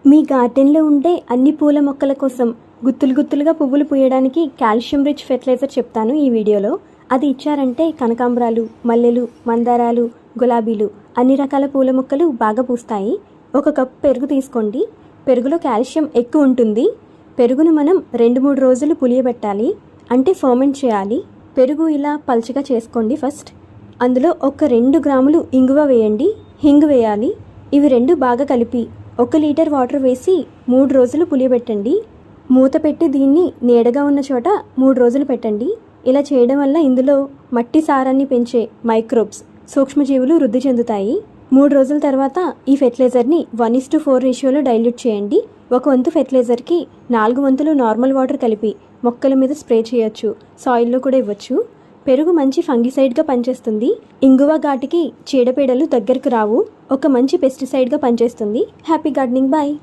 మీ గార్డెన్లో ఉండే అన్ని పూల మొక్కల కోసం గుత్తులు గుత్తులుగా పువ్వులు పూయడానికి కాల్షియం రిచ్ ఫెర్టిలైజర్ చెప్తాను ఈ వీడియోలో. అది ఇచ్చారంటే కనకాంబరాలు, మల్లెలు, మందారాలు, గులాబీలు అన్ని రకాల పూల మొక్కలు బాగా పూస్తాయి. 1 కప్ పెరుగు తీసుకోండి. పెరుగులో కాల్షియం ఎక్కువ ఉంటుంది. పెరుగును మనం 2-3 రోజులు పులియబెట్టాలి, అంటే ఫర్మెంట్ చేయాలి. పెరుగు ఇలా పల్చగా చేసుకోండి ఫస్ట్. అందులో ఒక 2 గ్రాములు ఇంగువ వేయండి, హింగ్ వేయాలి. ఇవి 2 బాగా కలిపి 1 లీటర్ వాటర్ వేసి 3 రోజులు పులియబెట్టండి. మూత పెట్టి దీన్ని నీడగా ఉన్న చోట 3 రోజులు పెట్టండి. ఇలా చేయడం వల్ల ఇందులో మట్టి సారాన్ని పెంచే మైక్రోబ్స్, సూక్ష్మజీవులు వృద్ధి చెందుతాయి. 3 రోజుల తర్వాత ఈ ఫెర్టిలైజర్ని 1:4 రేషియోలో డైల్యూట్ చేయండి. 1 వంతు ఫెర్టిలైజర్కి 4 వంతులు నార్మల్ వాటర్ కలిపి మొక్కల మీద స్ప్రే చేయొచ్చు, సాయిల్లో కూడా ఇవ్వచ్చు. పెరుగు మంచి ఫంగిసైడ్గా పనిచేస్తుంది. ఇంగువ ఘాటికి చీడపీడలు దగ్గరకు రావు. ఒక మంచి పెస్టిసైడ్గా పనిచేస్తుంది. Happy gardening. బాయ్.